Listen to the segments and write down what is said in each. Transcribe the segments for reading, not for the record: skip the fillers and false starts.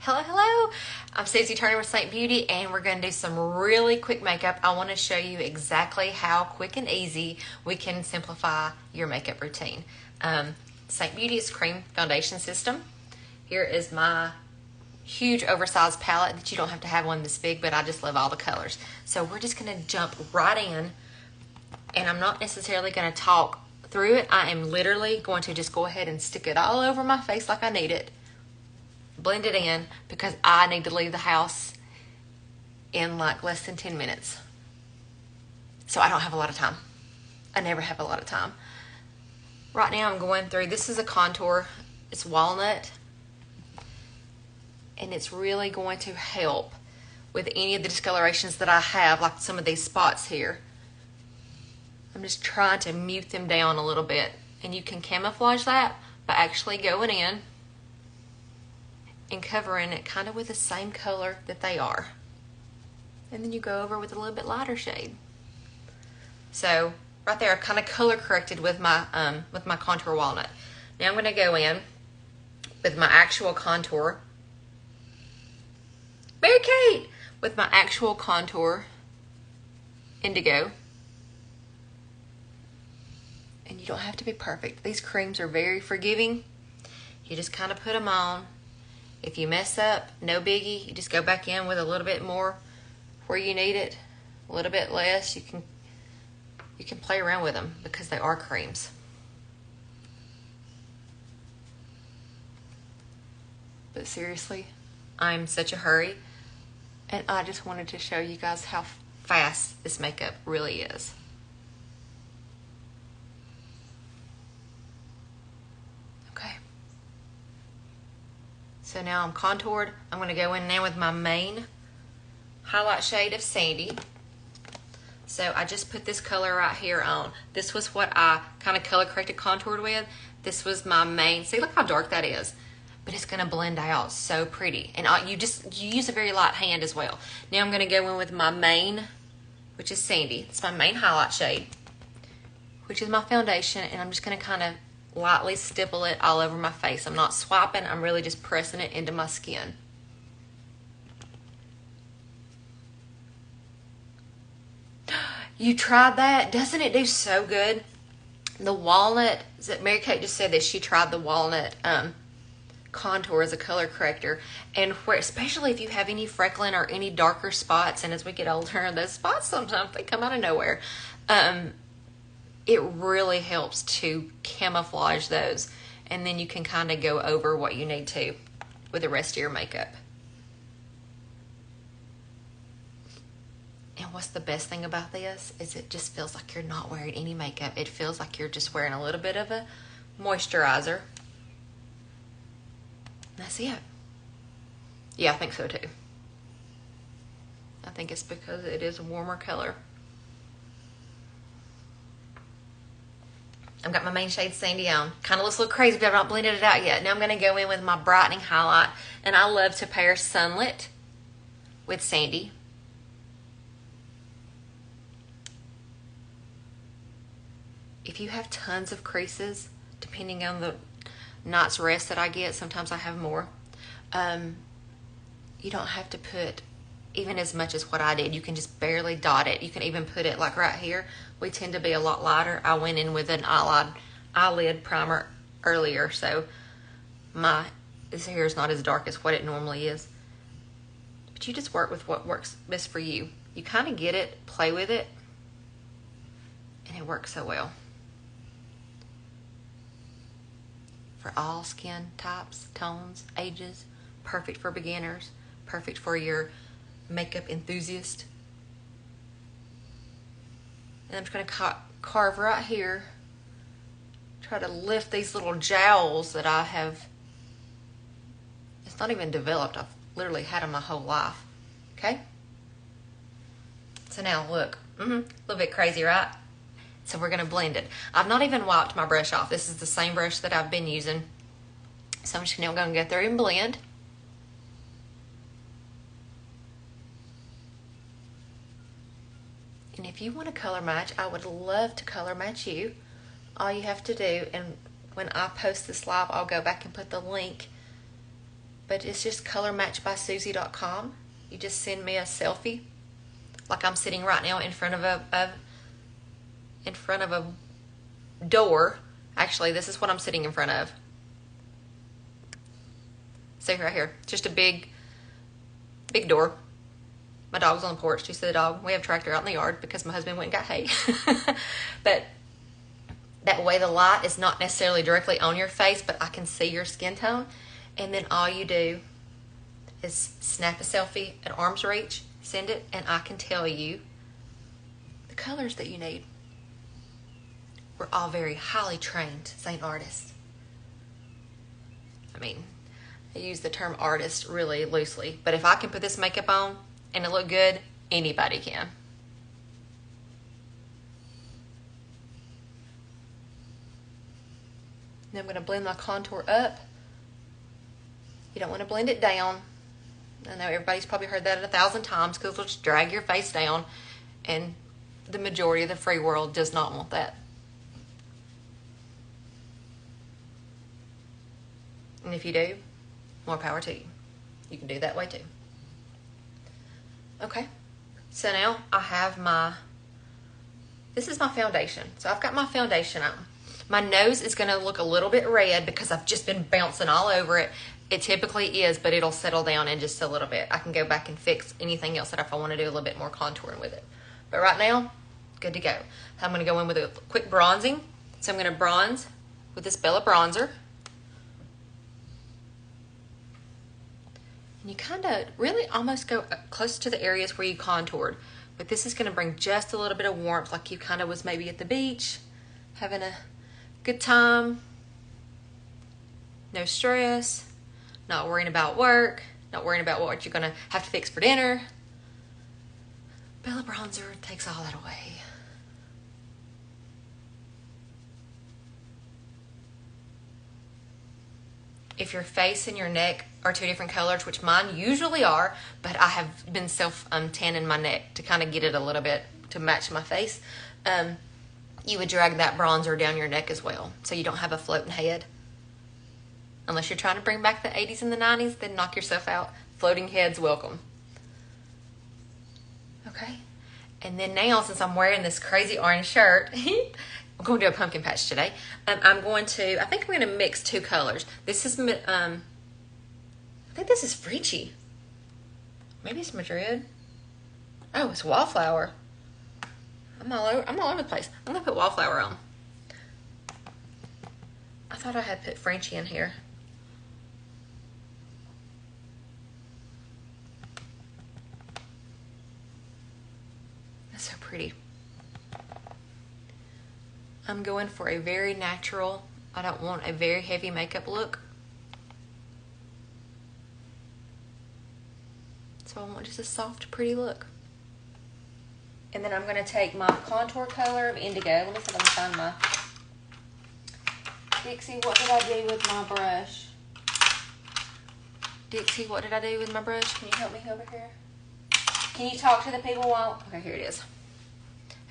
Hello, hello. I'm Susie Turner with Seint Beauty, and we're going to do some really quick makeup. I want to show you exactly how quick and easy we can simplify your makeup routine. Seint Beauty's cream foundation system. Here is my huge oversized palette that you don't have to have one this big, but I just love all the colors. So we're just going to jump right in, and I'm not necessarily going to talk through it. I am literally going to just go ahead and stick it all over my face like I need it. Blend it in because I need to leave the house in like less than 10 minutes. So I don't have a lot of time. I never have a lot of time. Right now I'm going through, this is a contour. It's walnut. And it's really going to help with any of the discolorations that I have, like some of these spots here. I'm just trying to mute them down a little bit. And you can camouflage that by actually going in and covering it kind of with the same color that they are. And then you go over with a little bit lighter shade. So right there, I've kind of color corrected with my contour walnut. Now I'm going to go in with my actual contour. Mary Kate! With my actual contour indigo. And you don't have to be perfect. These creams are very forgiving. You just kind of put them on. If you mess up, no biggie. You just go back in with a little bit more where you need it, a little bit less. You can play around with them because they are creams. But seriously, I'm in such a hurry, and I just wanted to show you guys how fast this makeup really is. So now I'm contoured. I'm going to go in now with my main highlight shade of Sandy. So I just put this color right here on. This was what I kind of color corrected contoured with. This was my main. See, look how dark that is. But it's going to blend out so pretty. And you use a very light hand as well. Now I'm going to go in with my main, which is Sandy. It's my main highlight shade, which is my foundation. And I'm just going to kind of lightly stipple it all over my face. I'm not swiping, I'm really just pressing it into my skin. You tried that? Doesn't it do so good? The walnut, Mary Kate just said that she tried the walnut contour as a color corrector, and where, especially if you have any freckling or any darker spots, and as we get older, those spots sometimes they come out of nowhere. It really helps to camouflage those, and then you can kind of go over what you need to with the rest of your makeup. And what's the best thing about this is it just feels like you're not wearing any makeup. It feels like you're just wearing a little bit of a moisturizer. That's it. Yeah, I think so too. I think it's because it is a warmer color. I've got my main shade Sandy on. Kind of looks a little crazy, but I've not blended it out yet. Now I'm going to go in with my Brightening Highlight. And I love to pair Sunlit with Sandy. If you have tons of creases, depending on the night's rest that I get, sometimes I have more. You don't have to put even as much as what I did. You can just barely dot it. You can even put it like right here. We tend to be a lot lighter. I went in with an eyelid primer earlier, so this hair is not as dark as what it normally is. But you just work with what works best for you. You kind of get it, play with it, and it works so well. For all skin types, tones, ages, perfect for beginners, perfect for your makeup enthusiast. And I'm just going to carve right here. Try to lift these little jowls that I have. It's not even developed. I've literally had them my whole life. Okay? So now look. A little bit crazy, right? So we're going to blend it. I've not even wiped my brush off. This is the same brush that I've been using. So I'm just now going to go through and blend. And if you want to color match, I would love to color match you. All you have to do, and when I post this live, I'll go back and put the link but it's just colormatchbysusie.com. You just send me a selfie, like I'm sitting right now in front of a door. Actually, this is what I'm sitting in front of. See right here, just a big door. My dog's on the porch. Do you see the dog? We have a tractor out in the yard because my husband went and got hay. But that way the light is not necessarily directly on your face, but I can see your skin tone. And then all you do is snap a selfie at arm's reach, send it, and I can tell you the colors that you need. We're all very highly trained Seint artists. I mean, I use the term artist really loosely, but if I can put this makeup on and it look good, anybody can. Now I'm going to blend my contour up. You don't want to blend it down. I know everybody's probably heard that 1,000 times because it'll just drag your face down, and the majority of the free world does not want that. And if you do, more power to you. You can do that way too. Okay, so now I have this is my foundation. So I've got my foundation on. My nose is going to look a little bit red because I've just been bouncing all over it. It typically is, but it'll settle down in just a little bit. I can go back and fix anything else that if I want to do a little bit more contouring with it. But right now, good to go. I'm going to go in with a quick bronzing. So I'm going to bronze with this Bella bronzer. And you kind of really almost go close to the areas where you contoured. But this is going to bring just a little bit of warmth, like you kind of was maybe at the beach, having a good time. No stress. Not worrying about work, not worrying about what you're gonna have to fix for dinner. Bella bronzer takes all that away. If your face and your neck are two different colors, which mine usually are, but I have been tanning my neck to kind of get it a little bit to match my face, you would drag that bronzer down your neck as well, so you don't have a floating head. Unless you're trying to bring back the 80s and the 90s, then knock yourself out. Floating heads welcome. Okay. And then now, since I'm wearing this crazy orange shirt, I'm going to do a pumpkin patch today. I think I'm going to mix two colors. This is, I think this is Frenchy. Maybe it's Madrid. Oh, it's Wallflower. I'm all over the place. I'm going to put Wallflower on. I thought I had put Frenchy in here. So pretty. I'm going for a very natural, I don't want a very heavy makeup look. So I want just a soft, pretty look. And then I'm going to take my contour color of indigo. Let me see if I can find my... Dixie, what did I do with my brush? Dixie, what did I do with my brush? Can you help me over here? Can you talk to the people while... Okay, here it is.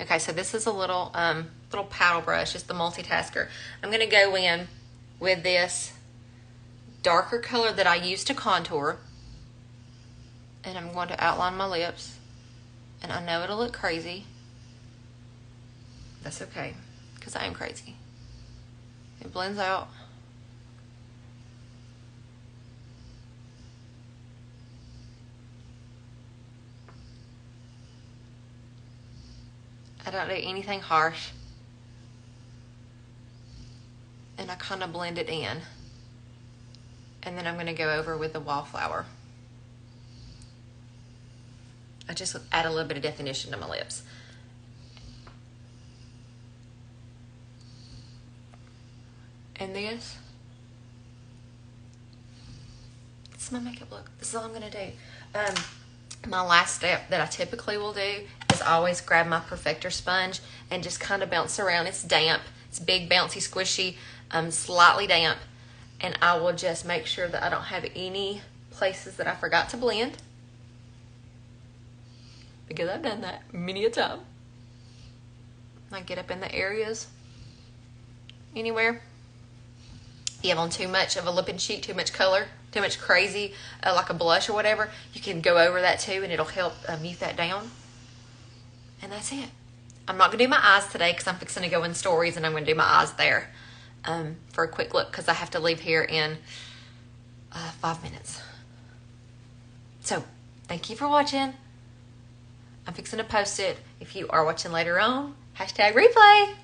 Okay, so this is a little paddle brush. It's the multitasker. I'm going to go in with this darker color that I used to contour. And I'm going to outline my lips. And I know it'll look crazy. That's okay, because I am crazy. It blends out. I don't do anything harsh. And I kind of blend it in. And then I'm going to go over with the Wallflower. I just add a little bit of definition to my lips. And this is my makeup look. This is all I'm going to do. My last step that I typically will do is always grab my Perfector sponge and just kind of bounce around. It's damp. It's big, bouncy, squishy, slightly damp. And I will just make sure that I don't have any places that I forgot to blend, because I've done that many a time. I get up in the areas anywhere you have on too much of a lip and cheek, too much color, too much crazy, like a blush or whatever, you can go over that too, and it'll help mute that down. And that's it. I'm not going to do my eyes today because I'm fixing to go in stories, and I'm going to do my eyes there for a quick look because I have to leave here in 5 minutes. So, thank you for watching. I'm fixing to post it. If you are watching later on, #replay.